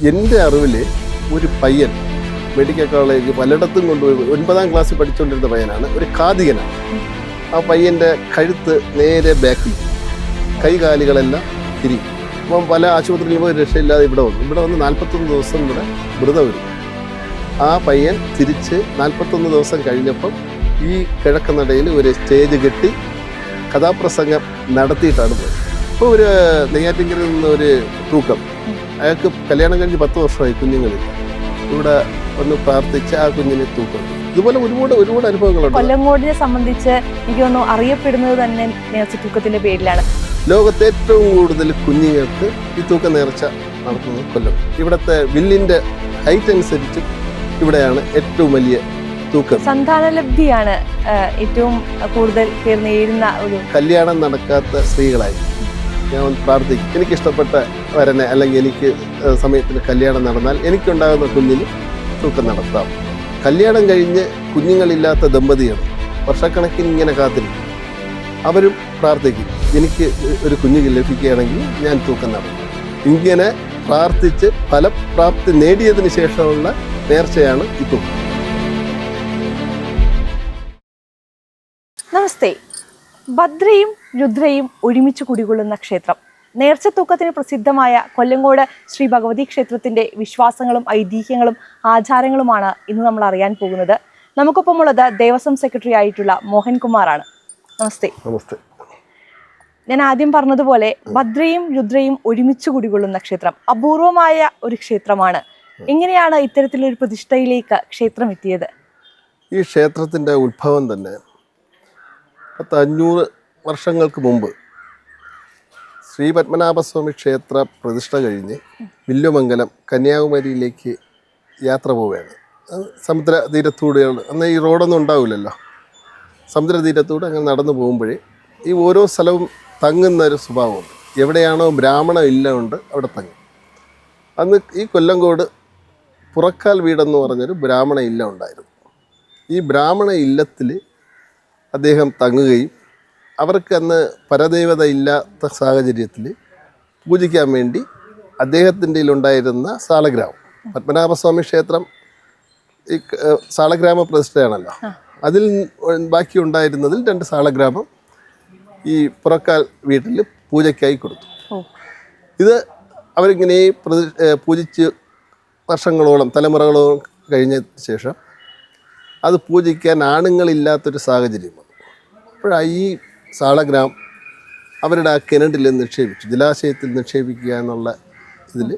എൻ്റെ അറിവിൽ ഒരു പയ്യൻ മെഡിക്കൽ കോളേജ് പലയിടത്തും കൊണ്ടുപോയി 9ാം ക്ലാസ്സിൽ പഠിച്ചുകൊണ്ടിരുന്ന പയ്യനാണ്, ഒരു കാതികനാണ്. ആ പയ്യൻ്റെ കഴുത്ത് നേരെ ബാക്കിൽ, കൈകാലുകളെല്ലാം തിരിയും. അപ്പം പല ആശുപത്രിയിലും പോയി രക്ഷയില്ലാതെ ഇവിടെ വന്ന് 41 ദിവസം ഇവിടെ വ്രതം വരും. ആ പയ്യൻ തിരിച്ച് 41 ദിവസം കഴിഞ്ഞപ്പം ഈ കിഴക്കനടയിൽ ഒരു സ്റ്റേജ് കെട്ടി കഥാപ്രസംഗം നടത്തിയിട്ടാണ് പോയത്. ഇപ്പോൾ ഒരു നെയ്യാറ്റിൻകരയിൽ നിന്ന് ഒരു തൂക്കം, അയാൾക്ക് കല്യാണം കഴിഞ്ഞ് 10 വർഷമായി, കുഞ്ഞുങ്ങളില്ല. ഇവിടെ ഒന്ന് പ്രാർത്ഥിച്ച് ആ കുഞ്ഞിനെ തൂക്കം. ഇതുപോലെ ഒരുപാട് അനുഭവങ്ങളുണ്ട്. കൊല്ലങ്കോടിനെ സംബന്ധിച്ച് എനിക്ക് തോന്നുന്നു അറിയപ്പെടുന്നത് തന്നെ നേർച്ച തൂക്കത്തിന്റെ പേരിലാണ്. ലോകത്തെ ഏറ്റവും കൂടുതൽ കുഞ്ഞുങ്ങൾക്ക് ഈ തൂക്ക നേർച്ച നടത്തുന്നത് കൊല്ലം. ഇവിടുത്തെ വില്ലിന്റെ ഹൈറ്റ് അനുസരിച്ച് ഇവിടെയാണ് ഏറ്റവും വലിയ തൂക്കം. സന്താനലബ്ധിയാണ് ഏറ്റവും കൂടുതൽ പേർ നേരുന്ന ഒരു. കല്യാണം നടക്കാത്ത സ്ത്രീകളായി ഞാൻ പ്രാർത്ഥിക്കും, എനിക്കിഷ്ടപ്പെട്ട വരനെ അല്ലെങ്കിൽ എനിക്ക് സമയത്തിന് കല്യാണം നടന്നാൽ എനിക്കുണ്ടാകുന്ന കുഞ്ഞിന് തൂക്കം നടത്താം. കല്യാണം കഴിഞ്ഞ് കുഞ്ഞുങ്ങളില്ലാത്ത ദമ്പതികൾ വർഷക്കണക്കിന് ഇങ്ങനെ കാത്തിരിക്കും. അവരും പ്രാർത്ഥിക്കും, എനിക്ക് ഒരു കുഞ്ഞ് ലഭിക്കുകയാണെങ്കിൽ ഞാൻ തൂക്കം നടത്തും. ഇങ്ങനെ പ്രാർത്ഥിച്ച് ഫലപ്രാപ്തി നേടിയതിന് ശേഷമുള്ള നേർച്ചയാണ് ഈ തൂക്കം. നമസ്തേ. ഭദ്രയും രുദ്രയും ഒരുമിച്ച് കുടികൊള്ളുന്ന ക്ഷേത്രം. നേർച്ചത്തൂക്കത്തിന് പ്രസിദ്ധമായ കൊല്ലങ്കോട് ശ്രീ ഭഗവതി ക്ഷേത്രത്തിന്റെ വിശ്വാസങ്ങളും ഐതിഹ്യങ്ങളും ആചാരങ്ങളുമാണ് ഇന്ന് നമ്മൾ അറിയാൻ പോകുന്നത്. നമുക്കൊപ്പമുള്ളത് ദേവസ്വം സെക്രട്ടറി ആയിട്ടുള്ള മോഹൻകുമാറാണ്. നമസ്തേ. നമസ്തേ. ഞാൻ ആദ്യം പറഞ്ഞതുപോലെ ഭദ്രയും രുദ്രയും ഒരുമിച്ച് കുടികൊള്ളുന്ന ക്ഷേത്രം അപൂർവമായ ഒരു ക്ഷേത്രമാണ്. എങ്ങനെയാണ് ഇത്തരത്തിലൊരു പ്രതിഷ്ഠയിലേക്ക് ക്ഷേത്രം എത്തിയത്? ഈ ക്ഷേത്രത്തിൻ്റെ ഉത്ഭവം തന്നെ 500 വർഷങ്ങൾക്ക് മുമ്പ് ശ്രീ പത്മനാഭസ്വാമി ക്ഷേത്ര പ്രതിഷ്ഠ കഴിഞ്ഞ് വില്ലുമംഗലം കന്യാകുമാരിയിലേക്ക് യാത്ര പോവുകയാണ്. സമുദ്രതീരത്തൂടെയാണ്, അന്ന് ഈ റോഡൊന്നും ഉണ്ടാവില്ലല്ലോ. സമുദ്രതീരത്തൂടെ അങ്ങനെ നടന്നു പോകുമ്പോഴേ ഈ ഓരോ സ്ഥലവും തങ്ങുന്ന ഒരു സ്വഭാവമുണ്ട്. എവിടെയാണോ ബ്രാഹ്മണ ഇല്ല ഉണ്ട് അവിടെ തങ്ങും. അന്ന് ഈ കൊല്ലങ്കോട് പുറക്കാൽ വീടെന്ന് പറഞ്ഞൊരു ബ്രാഹ്മണ ഇല്ല ഉണ്ടായിരുന്നു. ഈ ബ്രാഹ്മണ ഇല്ലത്തിൽ അദ്ദേഹം തങ്ങുകയും അവർക്ക് അന്ന് പരദേവത ഇല്ലാത്ത സാഹചര്യത്തിൽ പൂജിക്കാൻ വേണ്ടി അദ്ദേഹത്തിൻ്റെ ഉണ്ടായിരുന്ന സാളഗ്രാമം, പത്മനാഭസ്വാമി ക്ഷേത്രം ഈ സാളഗ്രാമ പ്രതിഷ്ഠയാണല്ലോ, അതിൽ ബാക്കി ഉണ്ടായിരുന്നതിൽ 2 സാളഗ്രാമം ഈ പുറക്കാൽ വീട്ടിൽ പൂജയ്ക്കായി കൊടുത്തു. ഇത് അവരിങ്ങനെ പൂജിച്ച് വർഷങ്ങളോളം തലമുറകളോളം കഴിഞ്ഞ ശേഷം അത് പൂജിക്കാൻ ആണുങ്ങളില്ലാത്തൊരു സാഹചര്യം വന്നു. അപ്പോഴാണ് ഈ സാളഗ്രാം അവരുടെ ആ കിണറ്റിൽ നിക്ഷേപിച്ചു, ജലാശയത്തിൽ നിക്ഷേപിക്കുക എന്നുള്ള ഇതിൽ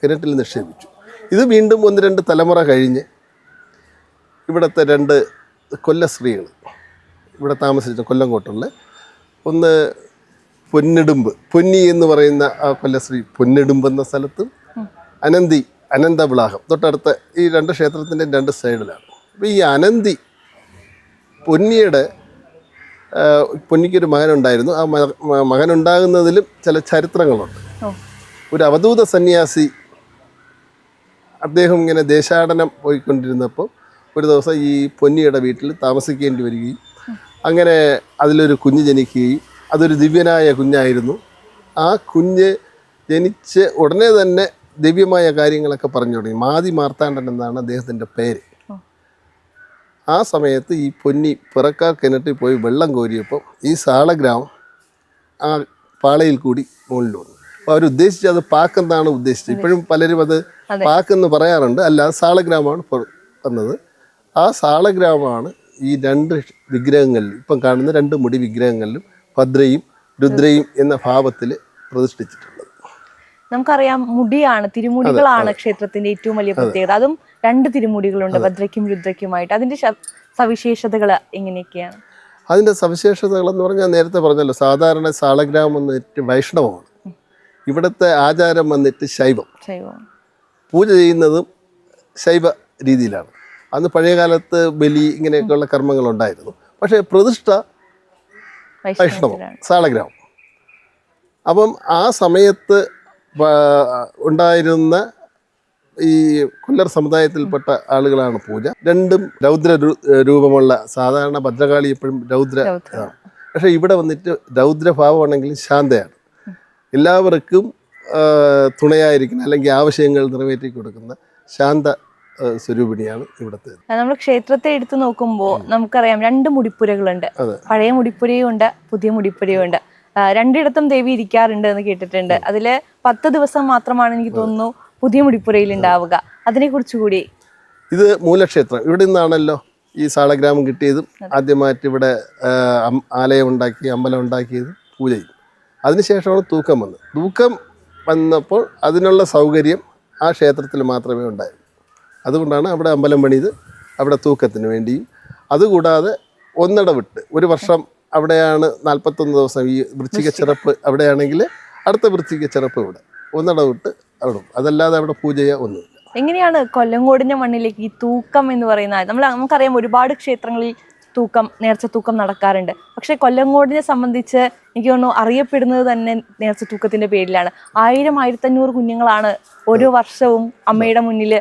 കിണറ്റിൽ നിക്ഷേപിച്ചു. ഇത് വീണ്ടും 1-2 തലമുറ കഴിഞ്ഞ് ഇവിടുത്തെ 2 കൊല്ല സ്ത്രീകൾ ഇവിടെ താമസിച്ച കൊല്ലങ്കോട്ടുള്ള, ഒന്ന് പൊന്നി എന്ന് പറയുന്ന ആ കൊല്ലശ്രീ പൊന്നിടുമ്പ് എന്ന സ്ഥലത്തും അനന്തവിളാഹം തൊട്ടടുത്ത ഈ 2 ക്ഷേത്രത്തിൻ്റെ 2 സൈഡിലാണ്. അപ്പോൾ ഈ പൊന്നിക്കൊരു മകനുണ്ടായിരുന്നു. ആ മകനുണ്ടാകുന്നതിലും ചില ചരിത്രങ്ങളുണ്ട്. ഒരു അവധൂത സന്യാസി അദ്ദേഹം ഇങ്ങനെ ദേശാടനം പോയിക്കൊണ്ടിരുന്നപ്പോൾ ഒരു ദിവസം ഈ പൊന്നിയുടെ വീട്ടിൽ താമസിക്കേണ്ടി വരികയും അങ്ങനെ അതിലൊരു കുഞ്ഞ് ജനിക്കുകയും അതൊരു ദിവ്യനായ കുഞ്ഞായിരുന്നു. ആ കുഞ്ഞ് ജനിച്ച് ഉടനെ തന്നെ ദിവ്യമായ കാര്യങ്ങളൊക്കെ പറഞ്ഞു തുടങ്ങി. മാതി മാർത്താണ്ഡൻ എന്നാണ് അദ്ദേഹത്തിൻ്റെ പേര്. ആ സമയത്ത് ഈ പൊന്നി പിറക്കാർ കിണറ്റിൽ പോയി വെള്ളം കോരിയപ്പോൾ ഈ സാളഗ്രാമം ആ പാളയിൽ കൂടി മുകളിൽ വന്നു. അപ്പോൾ അവരുദ്ദേശിച്ചത് അത് പാക്കെന്നാണ് ഉദ്ദേശിച്ചത്. ഇപ്പോഴും പലരും അത് പാക്കെന്ന് പറയാറുണ്ട്. അല്ല, സാളഗ്രാമമാണ് വന്നത്. ആ സാളഗ്രാമമാണ് ഈ 2 വിഗ്രഹങ്ങളിലും ഇപ്പം കാണുന്ന 2 മുടി വിഗ്രഹങ്ങളിലും ഭദ്രയും രുദ്രയും എന്ന ഭാവത്തിൽ പ്രതിഷ്ഠിച്ചിട്ടുള്ളത്. നമുക്കറിയാം, മുടിയാണ്, തിരുമുടികളാണ് ക്ഷേത്രത്തിന്റെ ഏറ്റവും വലിയ പ്രത്യേകത. അതും 2 തിരുമുടികളുണ്ട്, ഭദ്രയ്ക്കും രുദ്രയ്ക്കുമായിട്ട്. അതിന്റെ സവിശേഷതകൾ എങ്ങനെയൊക്കെയാണ്? അതിൻ്റെ സവിശേഷതകളെന്ന് പറഞ്ഞാൽ നേരത്തെ പറഞ്ഞല്ലോ, സാധാരണ സാളഗ്രാമം വന്നിട്ട് വൈഷ്ണവമാണ്. ഇവിടുത്തെ ആചാരം വന്നിട്ട് ശൈവം. പൂജ ചെയ്യുന്നതും ശൈവ രീതിയിലാണ്. അന്ന് പഴയകാലത്ത് ബലി ഇങ്ങനെയൊക്കെയുള്ള കർമ്മങ്ങളുണ്ടായിരുന്നു. പക്ഷേ പ്രതിഷ്ഠ വൈഷ്ണവം, സാളഗ്രാമം. അപ്പം ആ സമയത്ത് ഉണ്ടായിരുന്ന ഈ കൊല്ലർ സമുദായത്തിൽപ്പെട്ട ആളുകളാണ് പൂജ. 2 രൗദ്ര രൂപമുള്ള, സാധാരണ ഭദ്രകാളി എപ്പോഴും രൗദ്ര ആണ്. പക്ഷേ ഇവിടെ വന്നിട്ട് രൗദ്രഭാവമാണെങ്കിലും ശാന്തയാണ്. എല്ലാവർക്കും തുണയായിരിക്കുന്ന അല്ലെങ്കിൽ ആവശ്യങ്ങൾ നിറവേറ്റി കൊടുക്കുന്ന ശാന്ത സ്വരൂപിണിയാണ് ഇവിടുത്തെ. നമ്മൾ ക്ഷേത്രത്തെ എടുത്തു നോക്കുമ്പോൾ നമുക്കറിയാം 2 മുടിപ്പുരകളുണ്ട്. പഴയ മുടിപ്പുരയും ഉണ്ട്, പുതിയ മുടിപ്പുരയും ഉണ്ട്. രണ്ടിടത്തും ദേവി ഇരിക്കാറുണ്ട് എന്ന് കേട്ടിട്ടുണ്ട്. അതില് 10 ദിവസം മാത്രമാണ് എനിക്ക് തോന്നുന്നു പുതിയ മുടിപ്പുരയിൽ ഉണ്ടാവുക. അതിനെ കുറിച്ച് കൂടി. ഇത് മൂലക്ഷേത്രം. ഇവിടെ നിന്നാണല്ലോ ഈ സാളഗ്രാമം കിട്ടിയതും ആദ്യമായിട്ട് ഇവിടെ ആലയം ഉണ്ടാക്കി അമ്പലം ഉണ്ടാക്കിയതും പൂജയും. അതിനുശേഷമാണ് തൂക്കം വന്നത്. തൂക്കം വന്നപ്പോൾ അതിനുള്ള സൗകര്യം ആ ക്ഷേത്രത്തിൽ മാത്രമേ ഉണ്ടായുള്ളൂ. അതുകൊണ്ടാണ് അവിടെ അമ്പലം പണിത് അവിടെ തൂക്കത്തിന് വേണ്ടിയും. അതുകൂടാതെ ഒന്നിടവിട്ട് ഒരു വർഷം അവിടെയാണ് 41 ദിവസം ഈ വൃശ്ചിക ചിറപ്പ് അവിടെയാണെങ്കിൽ അടുത്ത വൃശ്ചിക ചിറപ്പ് ഇവിടെ ഒന്നിടവിട്ട് അവിടെ. അതല്ലാതെ അവിടെ പൂജയോ ഒന്നുമില്ല. എങ്ങനെയാണ് കൊല്ലങ്കോടിന്റെ മണ്ണിലേക്ക് ഈ തൂക്കം എന്ന് പറയുന്നത്? നമുക്കറിയാം ഒരുപാട് ക്ഷേത്രങ്ങളിൽ നേർച്ച തൂക്കം നടക്കാറുണ്ട്. പക്ഷെ കൊല്ലങ്കോടിനെ സംബന്ധിച്ച് എനിക്ക് തോന്നുന്നു അറിയപ്പെടുന്നത് തന്നെ നേർച്ച തൂക്കത്തിന്റെ പേരിലാണ്. 1000-1500 കുഞ്ഞുങ്ങളാണ് ഓരോ വർഷവും അമ്മയുടെ മുന്നിൽ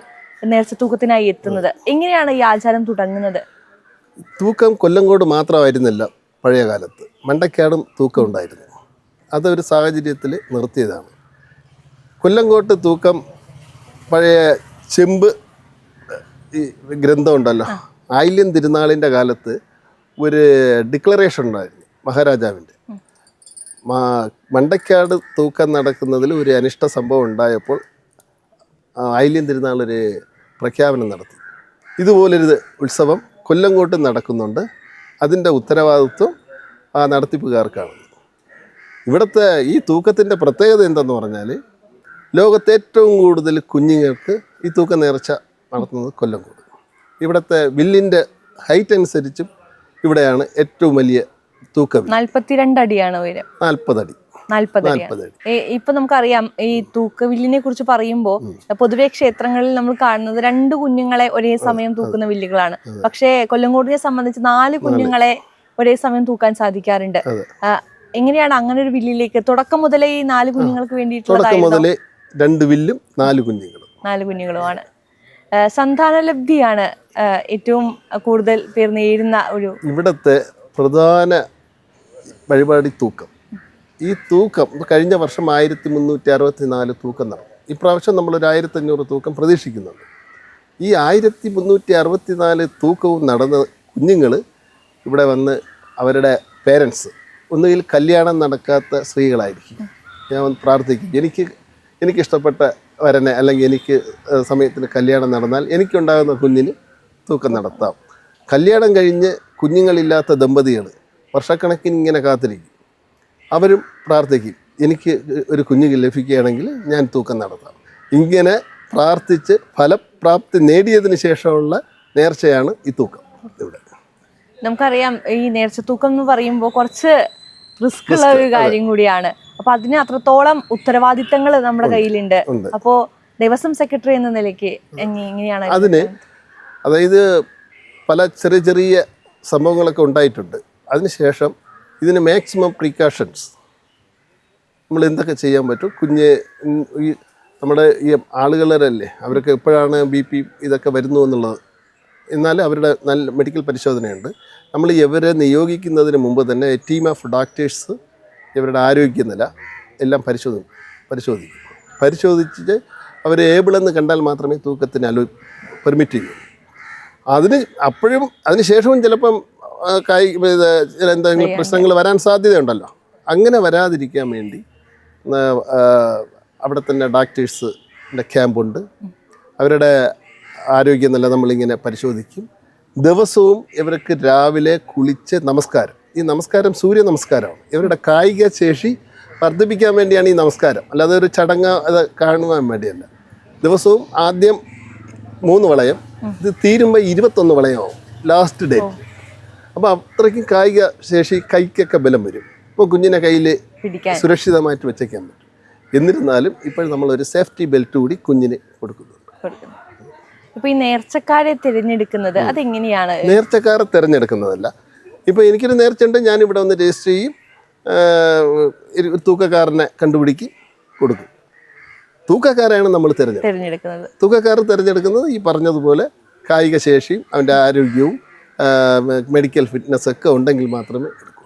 നേർച്ച തൂക്കത്തിനായി എത്തുന്നത്. എങ്ങനെയാണ് ഈ ആചാരം തുടങ്ങുന്നത്? തൂക്കം കൊല്ലങ്കോട് മാത്രമായിരുന്നില്ല. പഴയ കാലത്ത് മണ്ടക്കാടും തൂക്കം ഉണ്ടായിരുന്നു. അതൊരു സാഹചര്യത്തിൽ നിർത്തിയതാണ്. കൊല്ലങ്കോട്ട് തൂക്കം പഴയ ചെമ്പ് ഈ ഗ്രന്ഥമുണ്ടല്ലോ, ആയില്യം തിരുനാളിൻ്റെ കാലത്ത് ഒരു ഡിക്ലറേഷൻ ഉണ്ടായിരുന്നു മഹാരാജാവിൻ്റെ. മണ്ടക്കാട് തൂക്കം നടക്കുന്നതിൽ ഒരു അനിഷ്ട സംഭവം ഉണ്ടായപ്പോൾ ആയില്യം തിരുനാളൊരു പ്രഖ്യാപനം നടത്തി. ഇതുപോലൊരു ഉത്സവം കൊല്ലങ്കോട്ട് നടക്കുന്നുണ്ട്, അതിൻ്റെ ഉത്തരവാദിത്വം ആ നടത്തിപ്പുകാർക്കാണ്. ഇവിടുത്തെ ഈ തൂക്കത്തിൻ്റെ പ്രത്യേകത എന്തെന്ന് പറഞ്ഞാൽ ലോകത്തെ ഏറ്റവും കൂടുതൽ കുഞ്ഞുങ്ങൾക്ക് ഈ തൂക്ക നേർച്ച നടത്തുന്നത് കൊല്ലങ്കോട്. ഇവിടുത്തെ വില്ലിൻ്റെ ഹൈറ്റ് അനുസരിച്ചും ഇവിടെയാണ് ഏറ്റവും വലിയ തൂക്കം. 42 അടിയാണ് ഉയരം. 40 അടി. ഇപ്പൊ നമുക്കറിയാം ഈ തൂക്കവില്ലിനെ കുറിച്ച് പറയുമ്പോൾ പൊതുവെ ക്ഷേത്രങ്ങളിൽ നമ്മൾ കാണുന്നത് 2 കുഞ്ഞുങ്ങളെ ഒരേ സമയം തൂക്കുന്ന വില്ലുകളാണ്. പക്ഷേ കൊല്ലങ്കോടിനെ സംബന്ധിച്ച് 4 കുഞ്ഞുങ്ങളെ ഒരേ സമയം തൂക്കാൻ സാധിക്കാറുണ്ട്. എങ്ങനെയാണ് അങ്ങനെ ഒരു വില്ലിലേക്ക് തുടക്കം മുതലേ ഈ 4 കുഞ്ഞുങ്ങൾക്ക് വേണ്ടിയിട്ടുള്ളതായിരുന്നു? 2 വില്ലും 4 കുഞ്ഞുങ്ങളുമാണ്. സന്താനലബ്ധിയാണ് ഏറ്റവും കൂടുതൽ പേർ നേരുന്ന ഒരു ഇവിടത്തെ പ്രധാന വഴിപാടി തൂക്കം. ഈ തൂക്കം കഴിഞ്ഞ വർഷം 1364 തൂക്കം നടന്നു. ഇപ്രാവശ്യം നമ്മളൊരു 1500 തൂക്കം പ്രതീക്ഷിക്കുന്നുണ്ട്. ഈ 1364 തൂക്കവും നടന്ന കുഞ്ഞുങ്ങൾ ഇവിടെ വന്ന് അവരുടെ പേരൻസ് ഒന്നുകിൽ കല്യാണം നടക്കാത്ത സ്ത്രീകളായിരിക്കും. ഞാൻ പ്രാർത്ഥിക്കും, എനിക്കിഷ്ടപ്പെട്ട വരനെ അല്ലെങ്കിൽ എനിക്ക് സമയത്തിന് കല്യാണം നടന്നാൽ എനിക്കുണ്ടാകുന്ന കുഞ്ഞിന് തൂക്കം നടത്താം. കല്യാണം കഴിഞ്ഞ് കുഞ്ഞുങ്ങളില്ലാത്ത ദമ്പതികൾ വർഷക്കണക്കിന് ഇങ്ങനെ കാത്തിരിക്കും. അവരും പ്രാർത്ഥിക്കും, എനിക്ക് ഒരു കുഞ്ഞ് ലഭിക്കുകയാണെങ്കിൽ ഞാൻ തൂക്കം നടത്താം. ഇങ്ങനെ പ്രാർത്ഥിച്ച് ഫലപ്രാപ്തി നേടിയതിന് ശേഷമുള്ള നേർച്ചയാണ് ഈ തൂക്കം. ഇവിടെ നമുക്കറിയാം ഈ നേർച്ച തൂക്കം എന്ന് പറയുമ്പോൾ കുറച്ച് റിസ്ക് ഉള്ള ഒരു കാര്യം കൂടിയാണ്. അപ്പൊ അതിന് അത്രത്തോളം ഉത്തരവാദിത്തങ്ങൾ നമ്മുടെ കയ്യിലുണ്ട്. അപ്പോ ദേവസ്വം സെക്രട്ടറി എന്ന നിലയ്ക്ക് എങ്ങനെയാണ് അതിന്, അതായത് പല ചെറിയ ചെറിയ സംഭവങ്ങളൊക്കെ ഉണ്ടായിട്ടുണ്ട്. അതിനുശേഷം ഇതിന് മാക്സിമം പ്രിക്കോഷൻസ് നമ്മൾ എന്തൊക്കെ ചെയ്യാൻ പറ്റും. ഈ നമ്മുടെ ഈ ആളുകളല്ലേ, അവർക്ക് എപ്പോഴാണ് BP ഇതൊക്കെ വരുന്നു എന്നുള്ളത്. എന്നാൽ അവരുടെ നല്ല മെഡിക്കൽ പരിശോധനയുണ്ട്. നമ്മൾ ഇവരെ നിയോഗിക്കുന്നതിന് മുമ്പ് തന്നെ ടീം ഓഫ് ഡോക്ടേഴ്സ് ഇവരുടെ ആരോഗ്യനില എല്ലാം പരിശോധിച്ചിട്ട് അവർ ഏബിളെന്ന് കണ്ടാൽ മാത്രമേ തൂക്കത്തിന് പെർമിറ്റ് ചെയ്യൂ. അതിനുശേഷവും ചിലപ്പം എന്തെങ്കിലും പ്രശ്നങ്ങൾ വരാൻ സാധ്യതയുണ്ടല്ലോ. അങ്ങനെ വരാതിരിക്കാൻ വേണ്ടി അവിടെ തന്നെ ഡോക്ടേഴ്സിൻ്റെ ക്യാമ്പുണ്ട്. അവരുടെ ആരോഗ്യനില നമ്മളിങ്ങനെ പരിശോധിക്കും. ദിവസവും ഇവർക്ക് രാവിലെ കുളിച്ച് നമസ്കാരം, ഈ നമസ്കാരം സൂര്യ നമസ്കാരമാണ്. ഇവരുടെ കായിക ശേഷി വർദ്ധിപ്പിക്കാൻ വേണ്ടിയാണ് ഈ നമസ്കാരം, അല്ലാതെ ഒരു ചടങ്ങ് അത് കാണുവാൻ വേണ്ടിയല്ല. ദിവസവും ആദ്യം 3 വളയം, ഇത് തീരുമ്പോൾ 21 വളയമാവും ലാസ്റ്റ് ഡേറ്റ്. അപ്പോൾ അത്രയ്ക്കും കായിക ശേഷി, കൈക്കൊക്കെ ബലം വരും. ഇപ്പോൾ കുഞ്ഞിനെ കയ്യിൽ സുരക്ഷിതമായിട്ട് വെച്ചേക്കാൻ പറ്റും. എന്നിരുന്നാലും ഇപ്പോൾ നമ്മളൊരു സേഫ്റ്റി ബെൽറ്റ് കൂടി കുഞ്ഞിന് കൊടുക്കുന്നുണ്ട്. ഇപ്പോൾ ഈ നേർച്ചക്കാരെ തിരഞ്ഞെടുക്കുന്നത് അതെങ്ങനെയാണ്? നേർച്ചക്കാരെ തിരഞ്ഞെടുക്കുന്നതല്ല. ഇപ്പോൾ എനിക്കൊരു നേർച്ചയുണ്ട്, ഞാനിവിടെ വന്ന് രജിസ്റ്റർ ചെയ്യും, തൂക്കക്കാരനെ കണ്ടുപിടിക്കും, കൊടുക്കും. തൂക്കക്കാരെയാണ് നമ്മൾ തിരഞ്ഞെടുക്കുന്നത്. തൂക്കക്കാർ തിരഞ്ഞെടുക്കുന്നത് ഈ പറഞ്ഞതുപോലെ കായിക ശേഷിയും അവൻ്റെ ആരോഗ്യവും മെഡിക്കൽ ഫിറ്റ്നസ് ഒക്കെ ഉണ്ടെങ്കിൽ മാത്രമേ എടുക്കൂ.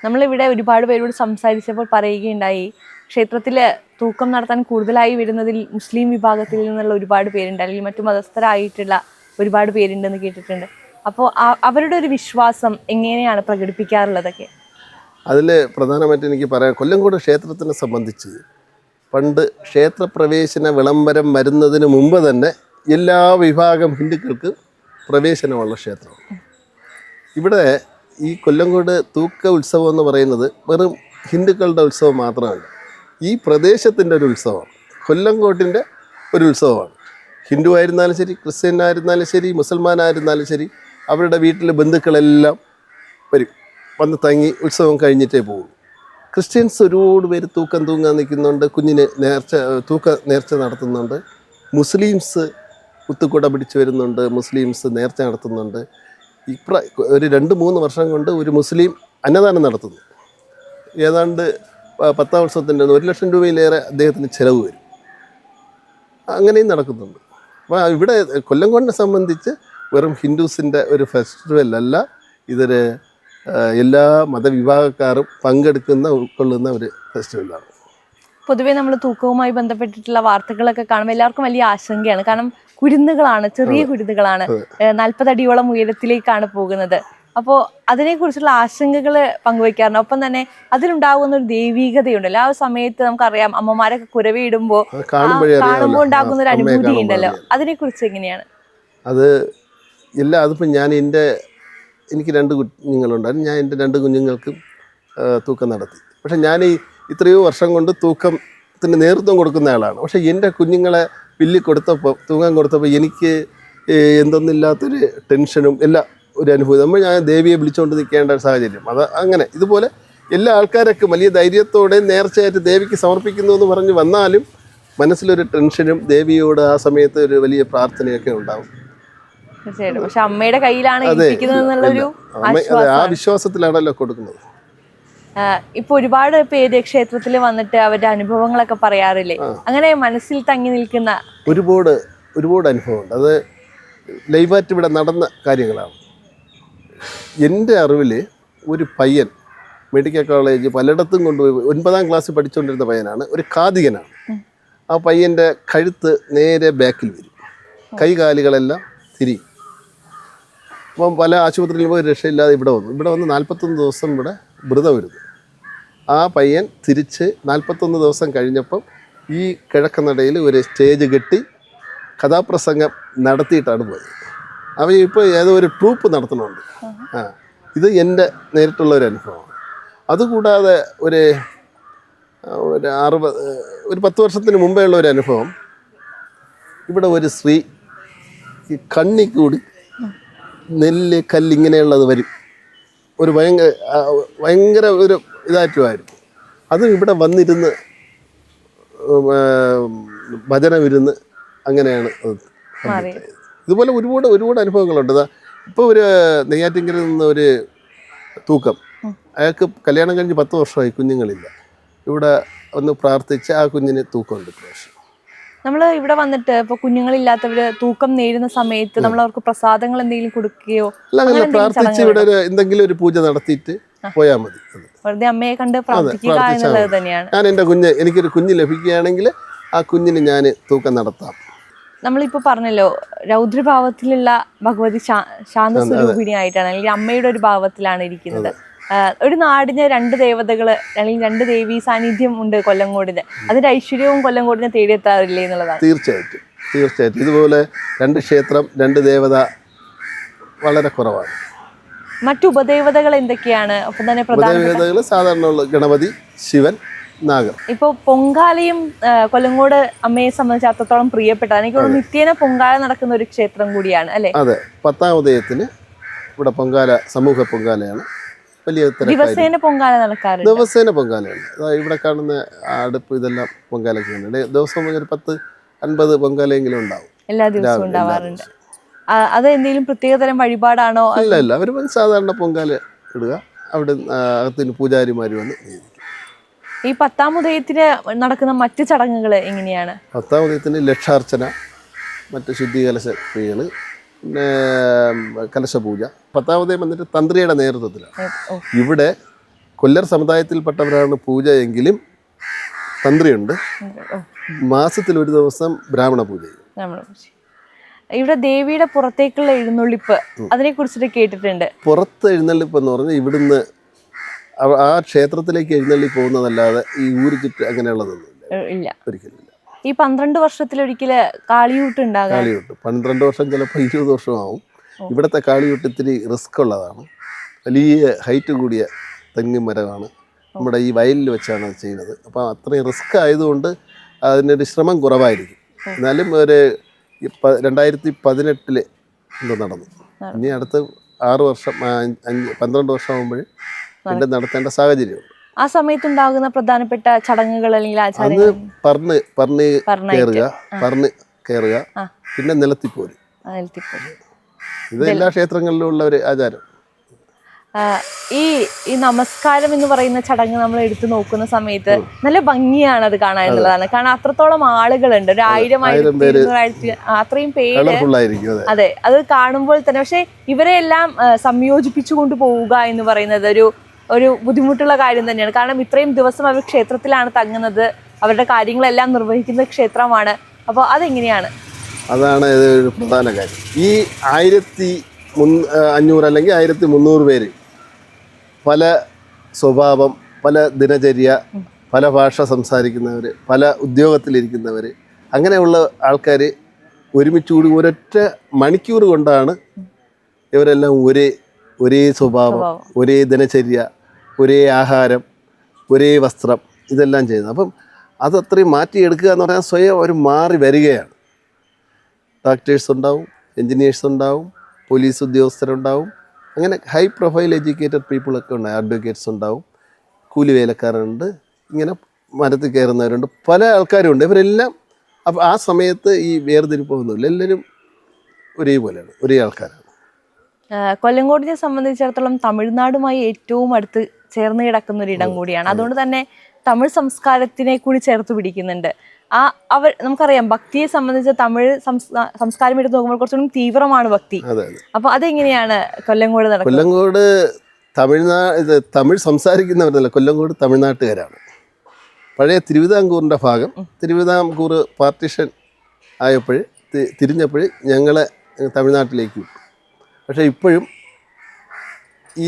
നമ്മളിവിടെ ഒരുപാട് പേരോട് സംസാരിച്ചപ്പോൾ പറയുകയുണ്ടായി, ക്ഷേത്രത്തിൽ തൂക്കം നടത്താൻ കൂടുതലായി വരുന്നതിൽ മുസ്ലിം വിഭാഗത്തിൽ നിന്നുള്ള ഒരുപാട് പേരുണ്ട്, അല്ലെങ്കിൽ മറ്റു മതസ്ഥരായിട്ടുള്ള ഒരുപാട് പേരുണ്ടെന്ന് കേട്ടിട്ടുണ്ട്. അപ്പോൾ അവരുടെ ഒരു വിശ്വാസം എങ്ങനെയാണ് പ്രകടിപ്പിക്കാറുള്ളതൊക്കെ? അതിൽ പ്രധാനമായിട്ട് എനിക്ക് പറയാം, കൊല്ലങ്കോട് ക്ഷേത്രത്തിനെ സംബന്ധിച്ച് പണ്ട് ക്ഷേത്രപ്രവേശന വിളംബരം വരുന്നതിന് മുമ്പ് തന്നെ എല്ലാ വിഭാഗം ഹിന്ദുക്കൾക്ക് പ്രവേശനമുള്ള ക്ഷേത്രമാണ്. ഇവിടെ ഈ കൊല്ലങ്കോട് തൂക്ക ഉത്സവം എന്ന് പറയുന്നത് വെറും ഹിന്ദുക്കളുടെ ഉത്സവം മാത്രമല്ല, ഈ പ്രദേശത്തിൻ്റെ ഒരു ഉത്സവമാണ്, കൊല്ലങ്കോട്ടിൻ്റെ ഒരു ഉത്സവമാണ്. ഹിന്ദു ആയിരുന്നാലും ശരി, ക്രിസ്ത്യനായിരുന്നാലും ശരി, മുസൽമാനായിരുന്നാലും ശരി, അവരുടെ വീട്ടിലെ ബന്ധുക്കളെല്ലാം വരും, വന്ന് തങ്ങി ഉത്സവം കഴിഞ്ഞിട്ടേ പോകും. ക്രിസ്ത്യൻസ് ഒരുപാട് പേര് തൂക്കം തൂങ്ങാൻ നിൽക്കുന്നുണ്ട്, കുഞ്ഞിന് നേർച്ച നടത്തുന്നുണ്ട്. മുസ്ലിംസ് കുത്തുകുട പിടിച്ച് വരുന്നുണ്ട്, മുസ്ലിംസ് നേർച്ച നടത്തുന്നുണ്ട്. ഒരു 2-3 വർഷം കൊണ്ട് ഒരു മുസ്ലിം അന്നദാനം നടത്തുന്നു. ഏതാണ്ട് 10 വർഷത്തിൻ്റെ 1 ലക്ഷം രൂപയിലേറെ അദ്ദേഹത്തിന് ചിലവ് വരും. അങ്ങനെയും നടക്കുന്നുണ്ട്. അപ്പോൾ ഇവിടെ കൊല്ലങ്കോടിനെ സംബന്ധിച്ച് വെറും ഹിന്ദുസിൻ്റെ ഒരു ഫെസ്റ്റിവൽ അല്ല, ഇതൊരു എല്ലാ മതവിഭാഗക്കാരും ഉൾക്കൊള്ളുന്ന ഒരു ഫെസ്റ്റിവലാണ്. പൊതുവേ നമ്മൾ തൂക്കവുമായി ബന്ധപ്പെട്ടിട്ടുള്ള വാർത്തകളൊക്കെ കാണുമ്പോൾ എല്ലാവർക്കും വലിയ ആശങ്കയാണ്. കാരണം കുരുന്നുകളാണ്, ചെറിയ കുരുന്നുകളാണ്, 40 അടിയോളം ഉയരത്തിലേക്കാണ് പോകുന്നത്. അപ്പോൾ അതിനെക്കുറിച്ചുള്ള ആശങ്കകൾ പങ്കുവയ്ക്കാറുണ്ട്. ഒപ്പം തന്നെ അതിലുണ്ടാകുന്ന ഒരു ദൈവീകതയുണ്ടല്ലോ, ആ സമയത്ത് നമുക്കറിയാം അമ്മമാരൊക്കെ കുരവയിടുമ്പോൾ കാണുമ്പോൾ ഉണ്ടാകുന്ന ഒരു അനുഭൂതി ഉണ്ടല്ലോ, അതിനെക്കുറിച്ച് എങ്ങനെയാണ്? അതിപ്പോൾ എനിക്ക് 2 കുഞ്ഞുങ്ങളുണ്ടായിരുന്നു. ഞാൻ എൻ്റെ 2 കുഞ്ഞുങ്ങൾക്കും തൂക്കം നടത്തി. പക്ഷെ ഞാൻ ഇത്രയോ വർഷം കൊണ്ട് തൂക്കത്തിന് നേതൃത്വം കൊടുക്കുന്ന ആളാണ്. പക്ഷേ എൻ്റെ കുഞ്ഞുങ്ങളെ തൂങ്ങാൻ കൊടുത്തപ്പോൾ എനിക്ക് എന്തൊന്നില്ലാത്തൊരു ടെൻഷനും എല്ലാം ഒരു അനുഭൂതി. ഞാൻ ദേവിയെ വിളിച്ചുകൊണ്ട് നിൽക്കേണ്ട ഒരു സാഹചര്യം. അങ്ങനെ ഇതുപോലെ എല്ലാ ആൾക്കാരൊക്കെ വലിയ ധൈര്യത്തോടെ നേർച്ചയായിട്ട് ദേവിക്ക് സമർപ്പിക്കുന്നു എന്ന് പറഞ്ഞ് വന്നാലും മനസ്സിലൊരു ടെൻഷനും ദേവിയോട് ആ സമയത്ത് ഒരു വലിയ പ്രാർത്ഥനയൊക്കെ ഉണ്ടാവും. തീർച്ചയായിട്ടും. പക്ഷെ അമ്മയുടെ കയ്യിലാണ് ആ വിശ്വാസത്തിലാണല്ലോ കൊടുക്കുന്നത്. ഇപ്പൊ ഒരുപാട് പേര് ക്ഷേത്രത്തിൽ വന്നിട്ട് അവരുടെ അനുഭവങ്ങളൊക്കെ പറയാറില്ലേ? അങ്ങനെ മനസ്സിൽ തങ്ങി നിൽക്കുന്ന ഒരുപാട് അനുഭവമുണ്ട്. അത് ലൈവായിട്ട് ഇവിടെ നടന്ന കാര്യങ്ങളാണ്. എൻ്റെ അറിവിൽ ഒരു പയ്യൻ മെഡിക്കൽ കോളേജ് പലയിടത്തും കൊണ്ടുപോയി 9ാം ക്ലാസ്സിൽ പഠിച്ചുകൊണ്ടിരുന്ന പയ്യനാണ്, ഒരു കാതികനാണ്. ആ പയ്യൻ്റെ കഴുത്ത് നേരെ ബാക്കിൽ വരും, കൈകാലുകളെല്ലാം തിരിയും. അപ്പം പല ആശുപത്രിയിൽ പോയി രക്ഷയില്ലാതെ ഇവിടെ വന്ന് 41 ദിവസം ഇവിടെ വ്രതം വരുന്നു. ആ പയ്യൻ തിരിച്ച് 41 ദിവസം കഴിഞ്ഞപ്പം ഈ കിഴക്കനടയിൽ ഒരു സ്റ്റേജ് കെട്ടി കഥാപ്രസംഗം നടത്തിയിട്ടാണ് പോയത്. അവൻ ഇപ്പോൾ ഏതോ ഒരു ട്രൂപ്പ് നടത്തുന്നുണ്ട്. ഇത് എൻ്റെ നേരിട്ടുള്ള ഒരു അനുഭവമാണ്. അതുകൂടാതെ ഒരു 10 വർഷത്തിന് മുമ്പേ ഉള്ള ഒരു അനുഭവം, ഇവിടെ ഒരു സ്ത്രീ കണ്ണി കൂടി നെല്ല് കല്ലിങ്ങനെയുള്ളത് വരും, ഒരു ഭയങ്കര ഒരു ഇതായിട്ടുമായിരുന്നു. അതും ഇവിടെ വന്നിരുന്ന് ഭജനമിരുന്ന് അങ്ങനെയാണ് ഇതുപോലെ ഒരുപാട് അനുഭവങ്ങളുണ്ട്. ഇപ്പോൾ ഒരു നെയ്യാറ്റിൻകരയിൽ നിന്ന് ഒരു തൂക്കം, അയാൾക്ക് കല്യാണം കഴിഞ്ഞ് 10 വർഷമായി, കുഞ്ഞുങ്ങളില്ല. ഇവിടെ ഒന്ന് പ്രാർത്ഥിച്ച് ആ കുഞ്ഞിന് തൂക്കമുണ്ട്. പ്രാവശ്യം നമ്മൾ ഇവിടെ വന്നിട്ട് ഇപ്പോൾ കുഞ്ഞുങ്ങളില്ലാത്തവര് തൂക്കം നേരുന്ന സമയത്ത് നമ്മൾ അവർക്ക് പ്രസാദങ്ങൾ എന്തെങ്കിലും കൊടുക്കുകയോ അങ്ങനെ പ്രാർത്ഥിച്ച് ഇവിടെ എന്തെങ്കിലും ഒരു പൂജ നടത്തിയിട്ട് പോയാൽ മതി. വെറുതെ അമ്മയെ കണ്ട് പ്രാർത്ഥിക്കുക എന്നുള്ളത് തന്നെയാണ്. ഞാൻ എൻ്റെ എനിക്കൊരു കുഞ്ഞ് ലഭിക്കുകയാണെങ്കിൽ ആ കുഞ്ഞിന് ഞാൻ തൂക്കം നടത്താം. നമ്മളിപ്പോ പറഞ്ഞല്ലോ, രൗദ്രഭാവത്തിലുള്ള ഭഗവതി ശാന്തസ്വരൂപിണിയായിട്ടാണ്, അല്ലെങ്കിൽ അമ്മയുടെ ഒരു ഭാവത്തിലാണ് ഇരിക്കുന്നത്. ഒരു നാടിന് 2 ദേവതകള് അല്ലെങ്കിൽ 2 ദേവീ സാന്നിധ്യം ഉണ്ട് കൊല്ലങ്കോടിന്. അതിന്റെ ഐശ്വര്യവും കൊല്ലങ്കോടിനെ തേടിയെത്താറില്ലേ എന്നുള്ളതാണ്. തീർച്ചയായിട്ടും ഇതുപോലെ 2 ക്ഷേത്രം 2 ദേവത വളരെ കുറവാണ്. മറ്റു ഉപദേവതകൾ എന്തൊക്കെയാണ്? ഒപ്പം തന്നെ ഉപദേവതകൾ സാധാരണ ഗണപതി, ശിവൻ, നാഗർ. ഇപ്പൊ പൊങ്കാലയും കൊല്ലങ്കോട് അമ്മയെ സംബന്ധിച്ച് അത്രത്തോളം പ്രിയപ്പെട്ട, എനിക്ക് തോന്നുന്നു നിത്യേന പൊങ്കാല നടക്കുന്ന ഒരു ക്ഷേത്രം കൂടിയാണ് അല്ലെ? അതെ, 10ാം ഉദയത്തിന് ഇവിടെ പൊങ്കാല, സമൂഹ പൊങ്കാലയാണ്. ദിവസേന പൊങ്കാല നടക്കാറുണ്ട്. ദിവസേന പൊങ്കാലയാണ്. ഇവിടെ കാണുന്ന അടുപ്പ് ഇതെല്ലാം പൊങ്കാലൊക്കെയാണ്. ദിവസം ഒരു 10-50 പൊങ്കാലയെങ്കിലും ഉണ്ടാവും. എല്ലാ ദിവസവും ഉണ്ടാവാറുണ്ട്. അത് എന്തെങ്കിലും പ്രത്യേകതരം വഴിപാടാണോ? അല്ല, അവർ സാധാരണ പൊങ്കാല ഇടുക, അവിടെ അകത്തിന് പൂജാരിമാർ വന്ന്. ഈ 10ാം ഉദയത്തിന് നടക്കുന്ന മറ്റു ചടങ്ങുകൾ എങ്ങനെയാണ്? 10ാം ഉദയത്തിന് ലക്ഷാർച്ചന, മറ്റ് ശുദ്ധീകലശ ക്രിയകൾ, പിന്നെ കലശപൂജ. 10ാം ഉദയം വന്നിട്ട് തന്ത്രിയുടെ നേതൃത്വത്തിലാണ്. ഇവിടെ കൊല്ലർ സമുദായത്തിൽപ്പെട്ടവരാണ് പൂജ എങ്കിലും തന്ത്രിയുണ്ട്. ഓ, മാസത്തിൽ ഒരു ദിവസം ബ്രാഹ്മണ പൂജ ചെയ്യും. നമ്മളെ കുറിച്ച്. ഇവിടെ ദേവിയുടെ പുറത്തേക്കുള്ള എഴുന്നള്ളിപ്പ് അതിനെ കുറിച്ചിട്ട് കേട്ടിട്ടുണ്ട്. പുറത്ത് എഴുന്നള്ളിപ്പ് എന്ന് പറഞ്ഞാൽ ഇവിടുന്ന് ആ ക്ഷേത്രത്തിലേക്ക് എഴുന്നള്ളി പോകുന്നതല്ലാതെ ഈ ഊര് ചുറ്റ് അങ്ങനെയുള്ളതൊന്നുമില്ല, ഇല്ല. ഒരിക്കലില്ല. ഈ 12 വർഷത്തിലൊരിക്കല് കാളിയൂട്ട് ഉണ്ടാകാൻ കാളിയൂട്ട് 12 വർഷം, ചിലപ്പോൾ 20 വർഷമാവും. ഇവിടുത്തെ കാളിയൂട്ട് ഇത്തിരി റിസ്ക് ഉള്ളതാണ്. വലിയ ഹൈറ്റ് കൂടിയ തെങ്ങ് മരമാണ്. നമ്മുടെ ഈ വയലിൽ വെച്ചാണ് അത് ചെയ്യുന്നത്. അപ്പോൾ അത്രയും റിസ്ക് ആയതുകൊണ്ട് അതിനൊരു ശ്രമം കുറവായിരിക്കും. എന്നാലും ഒരു 2018 എന്തോ നടന്നു. ഇനി അടുത്ത് 6 വർഷം 12 വർഷം ആകുമ്പോൾ വീണ്ടും നടത്തേണ്ട സാഹചര്യമുണ്ട്. ആ സമയത്തുണ്ടാകുന്ന പ്രധാനപ്പെട്ട ചടങ്ങുകൾ അല്ലെങ്കിൽ അത് ആചാരങ്ങൾ പറന്ന് കയറുക, പിന്നെ നിലത്തിപ്പോര്. ഇത് എല്ലാ ക്ഷേത്രങ്ങളിലും ഉള്ള ഒരു ആചാരം. ഈ നമസ്കാരം എന്ന് പറയുന്ന ചടങ്ങ് നമ്മൾ എടുത്തു നോക്കുന്ന സമയത്ത് നല്ല ഭംഗിയാണ് അത് കാണാൻ എന്നുള്ളതാണ്. കാരണം അത്രത്തോളം ആളുകളുണ്ട്, ഒരു 1000 അത്രയും പേര്. അതെ, അത് കാണുമ്പോൾ തന്നെ. പക്ഷെ ഇവരെ എല്ലാം സംയോജിപ്പിച്ചു കൊണ്ടുപോവുക എന്ന് പറയുന്നത് ഒരു ബുദ്ധിമുട്ടുള്ള കാര്യം തന്നെയാണ്. കാരണം ഇത്രയും ദിവസം അവർ ക്ഷേത്രത്തിലാണ് തങ്ങുന്നത്, അവരുടെ കാര്യങ്ങളെല്ലാം നിർവഹിക്കുന്ന ക്ഷേത്രമാണ്. അപ്പോൾ അതെങ്ങനെയാണ്? അതാണ് ഒരു പ്രധാന കാര്യം. ഈ 1500 അല്ലെങ്കിൽ 1300 പേര് പല സ്വഭാവം, പല ദിനചര്യ, പല ഭാഷ സംസാരിക്കുന്നവർ, പല ഉദ്യോഗത്തിലിരിക്കുന്നവർ, അങ്ങനെയുള്ള ആൾക്കാർ ഒരുമിച്ചുകൂടി ഒരൊറ്റ മണിക്കൂർ കൊണ്ടാണ് ഇവരെല്ലാം ഒരേ സ്വഭാവം, ഒരേ ദിനചര്യ, ഒരേ ആഹാരം, ഒരേ വസ്ത്രം, ഇതെല്ലാം ചെയ്യുന്നത്. അപ്പം അതത്രയും മാറ്റിയെടുക്കുക എന്ന് പറഞ്ഞാൽ സ്വയം അവർ മാറി വരികയാണ്. ഡോക്ടേഴ്സ് ഉണ്ടാവും, എൻജിനീയേഴ്സ് ഉണ്ടാവും, പോലീസ് ഉദ്യോഗസ്ഥരുണ്ടാവും, അങ്ങനെ ഹൈ പ്രൊഫൈൽ എഡ്യൂക്കേറ്റഡ് പീപ്പിളൊക്കെ ഉണ്ടാവും, അഡ്വക്കേറ്റ്സ് ഉണ്ടാവും, കൂലി വേലക്കാരുണ്ട്, ഇങ്ങനെ മരത്തിൽ കയറുന്നവരുണ്ട്, പല ആൾക്കാരുണ്ട്. ഇവരെല്ലാം അപ്പോൾ ആ സമയത്ത് ഈ വേർതിരിപ്പൊന്നുമില്ല, എല്ലാവരും ഒരേപോലെയാണ്, ഒരേ ആൾക്കാരാണ്. കൊല്ലങ്കോടിനെ സംബന്ധിച്ചിടത്തോളം തമിഴ്നാടുമായി ഏറ്റവും അടുത്ത് ചേർന്ന് കിടക്കുന്ന ഒരു ഇടം കൂടിയാണ്. അതുകൊണ്ട് തന്നെ തമിഴ് സംസ്കാരത്തിനെ കൂടി ചേർത്ത് പിടിക്കുന്നുണ്ട്. നമുക്കറിയാം, ഭക്തിയെ സംബന്ധിച്ച് തമിഴ് സംസ്കാരം എടുത്ത് നോക്കുമ്പോൾ കുറച്ചുകൂടി തീവ്രമാണ് ഭക്തി. അപ്പൊ അതെങ്ങനെയാണ് കൊല്ലങ്കോട് നടക്കുന്നത്? കൊല്ലങ്കോട് തമിഴ് സംസാരിക്കുന്നവരല്ല, കൊല്ലങ്കോട് തമിഴ്നാട്ടുകാരാണ്. പഴയ തിരുവിതാംകൂറിൻ്റെ ഭാഗം, തിരുവിതാംകൂർ പാർട്ടീഷൻ ആയപ്പോൾ തിരിഞ്ഞപ്പോൾ ഞങ്ങളെ തമിഴ്നാട്ടിലേക്ക് വിട്ടു. പക്ഷേ ഇപ്പോഴും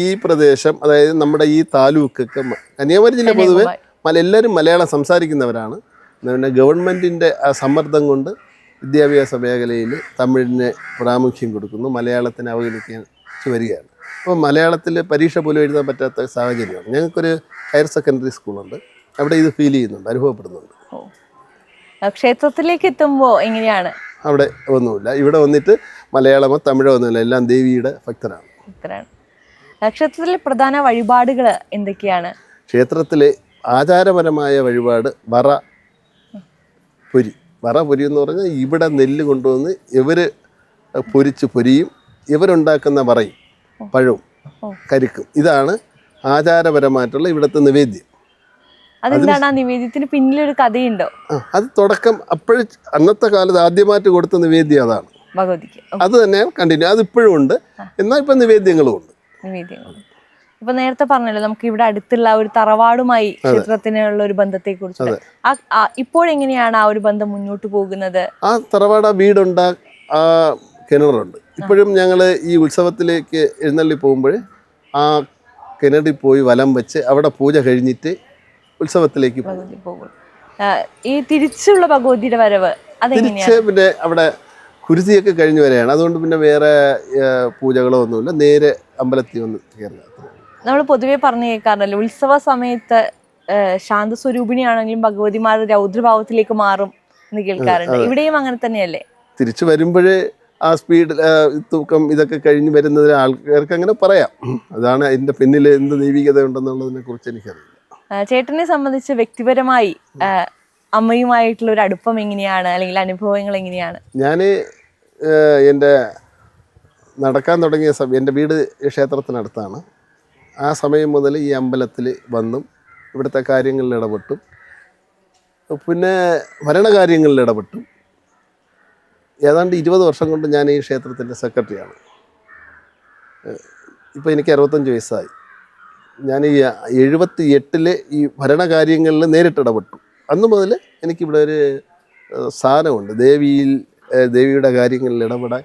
ഈ പ്രദേശം, അതായത് നമ്മുടെ ഈ താലൂക്കൊക്കെ, കന്യാകുമാരി ജില്ല പൊതുവെ എല്ലാവരും മലയാളം സംസാരിക്കുന്നവരാണ്. പിന്നെ ഗവൺമെൻറ്റിൻ്റെ ആ സമ്മർദ്ദം കൊണ്ട് വിദ്യാഭ്യാസ മേഖലയിൽ തമിഴിന് പ്രാമുഖ്യം കൊടുക്കുന്നു, മലയാളത്തിന് അവഗണിച്ച് വരികയാണ്. അപ്പോൾ മലയാളത്തിൽ പരീക്ഷ പോലും എഴുതാൻ പറ്റാത്ത സാഹചര്യമാണ്. ഞങ്ങൾക്കൊരു ഹയർ സെക്കൻഡറി സ്കൂളുണ്ട്, അവിടെ ഇത് ഫീൽ ചെയ്യുന്നുണ്ട്, അനുഭവപ്പെടുന്നുണ്ട്. ക്ഷേത്രത്തിലേക്ക് എത്തുമ്പോൾ എങ്ങനെയാണ്? അവിടെ ഒന്നുമില്ല, ഇവിടെ വന്നിട്ട് മലയാളമോ തമിഴോ ഒന്നുമില്ല, എല്ലാം ദേവിയുടെ ഭക്തരാണ്. ക്ഷേത്രത്തിലെ പ്രധാന വഴിപാടുകൾ എന്തൊക്കെയാണ്? ക്ഷേത്രത്തിലെ ആചാരപരമായ വഴിപാട് വറ പൊരി എന്ന് പറഞ്ഞാൽ ഇവിടെ നെല്ല് കൊണ്ടുവന്ന് ഇവർ പൊരിയും, ഇവരുണ്ടാക്കുന്ന വറയും പഴവും കരിക്കും, ഇതാണ് ആചാരപരമായിട്ടുള്ള ഇവിടുത്തെ നിവേദ്യം. അതെന്താണ്? ആ നിവേദ്യത്തിന് പിന്നിലൊരു കഥയുണ്ടോ? അത് തുടക്കം അന്നത്തെ കാലത്ത് ആദ്യമായിട്ട് കൊടുത്ത നിവേദ്യം അതാണ്, ഭഗവതിക്ക്. അത് തന്നെ കണ്ടിന്യൂ, അത് ഇപ്പോഴും ഉണ്ട്. എന്നാൽ ഇപ്പം നിവേദ്യങ്ങളും ഉണ്ട്. ഇപ്പൊ നേരത്തെ പറഞ്ഞല്ലോ, നമുക്ക് ഇവിടെ അടുത്തുള്ള ഒരു തറവാടുമായി ക്ഷേത്രത്തിനുള്ള ഒരു ബന്ധത്തെ കുറിച്ച് ഇപ്പോഴെങ്ങനെയാണ് ആ ഒരു ബന്ധം മുന്നോട്ട് പോകുന്നത്? ആ തറവാട്, വീടുണ്ട്, ആ കിണറുണ്ട്. ഇപ്പോഴും ഞങ്ങൾ ഈ ഉത്സവത്തിലേക്ക് എഴുന്നള്ളി പോകുമ്പോൾ ആ കിണറിൽ പോയി വലം വെച്ച് അവിടെ പൂജ കഴിഞ്ഞിട്ട് ഉത്സവത്തിലേക്ക് പോകും. ഈ തിരിച്ചുള്ള ഭഗവതിയുടെ വരവ് തിരിച്ച് പിന്നെ അവിടെ കുരുതിയൊക്കെ കഴിഞ്ഞ് വരെയാണ്. അതുകൊണ്ട് പിന്നെ വേറെ പൂജകളോ ഒന്നുമില്ല, നേരെ അമ്പലത്തിൽ വന്ന് കയറുക. നമ്മൾ പൊതുവെ പറഞ്ഞു കേൾക്കാറുണ്ടല്ലോ, ഉത്സവ സമയത്ത് ശാന്തസ്വരൂപിണിയാണെങ്കിലും ഭഗവതിമാർ രൗദ്രഭാവത്തിലേക്ക് മാറും എന്ന് കേൾക്കാറുണ്ട്. ഇവിടെയും അങ്ങനെ തന്നെയല്ലേ? തിരിച്ചു വരുമ്പോൾ ആ സ്പീഡ്, തൂക്കം ഇതൊക്കെ കഴിഞ്ഞ് വരുന്നതിന് ആൾക്കാർക്ക് അങ്ങനെ പറയാം. അതാണ് അതിൻ്റെ പിന്നിൽ എന്ത് ദൈവികത ഉണ്ടെന്നുള്ളതിനെ കുറിച്ച് എനിക്കറിയില്ല. ചേട്ടനെ സംബന്ധിച്ച് വ്യക്തിപരമായി അമ്മയുമായിട്ടുള്ള ഒരു അടുപ്പം എങ്ങനെയാണ്, അല്ലെങ്കിൽ അനുഭവങ്ങൾ എങ്ങനെയാണ്? ഞാൻ എൻ്റെ നടക്കാൻ തുടങ്ങിയ സമയം, എൻ്റെ വീട് ക്ഷേത്രത്തിനടുത്താണ്. ആ സമയം മുതൽ ഈ അമ്പലത്തിൽ വന്നും ഇവിടുത്തെ കാര്യങ്ങളിൽ ഇടപെട്ടും, പിന്നെ ഭരണകാര്യങ്ങളിൽ ഇടപെട്ടും. ഏതാണ്ട് 20 വർഷം കൊണ്ട് ഞാൻ ഈ ക്ഷേത്രത്തിൻ്റെ സെക്രട്ടറിയാണ്. ഇപ്പോൾ എനിക്ക് 65 വയസ്സായി. ഞാൻ ഈ 78 ഈ ഭരണകാര്യങ്ങളിൽ നേരിട്ട് ഇടപെട്ടു. അന്ന് മുതൽ എനിക്കിവിടെ ഒരു സ്ഥാനമുണ്ട്. ദേവിയുടെ കാര്യങ്ങളിൽ ഇടപെടാൻ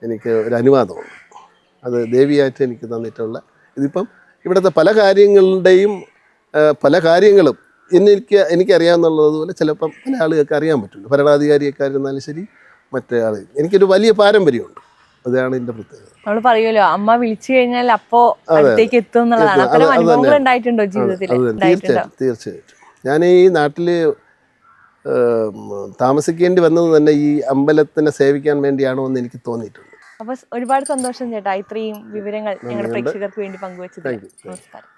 എനിക്ക് ഒരു അനുവാദമുണ്ട്. അത് ദേവിയായിട്ട് എനിക്ക് തന്നിട്ടുള്ള ഇതിപ്പം ഇവിടുത്തെ പല കാര്യങ്ങളും എനിക്കറിയാമെന്നുള്ളതുപോലെ ചിലപ്പം പല ആളുകൾക്ക് അറിയാൻ പറ്റില്ല. ഭരണാധികാരിയൊക്കെ ആയിരുന്നാലും ശരി, മറ്റേ ആൾ എനിക്കൊരു വലിയ പാരമ്പര്യമുണ്ട്. അതാണ് എൻ്റെ പ്രത്യേകത. നമ്മൾ പറയുമല്ലോ, അമ്മ വിളിച്ചു കഴിഞ്ഞാൽ അപ്പോ അടുത്തേക്ക് എത്തും എന്നുള്ളതാണ്. അത്തരം അനുഭവങ്ങൾ ഉണ്ടായിട്ടുണ്ടോ ജീവിതത്തിൽ? തീർച്ചയായിട്ടും. ഞാൻ ഈ നാട്ടിൽ താമസിക്കേണ്ടി വന്നത് തന്നെ ഈ അമ്പലത്തിനെ സേവിക്കാൻ വേണ്ടിയാണോ എന്ന് എനിക്ക് തോന്നിയിട്ടുണ്ട്. അപ്പൊ ഒരുപാട് സന്തോഷം ചേട്ടാ, ഇത്രയും വിവരങ്ങൾ ഞങ്ങളുടെ പ്രേക്ഷകർക്ക് വേണ്ടി പങ്കുവച്ചത്. നമസ്കാരം.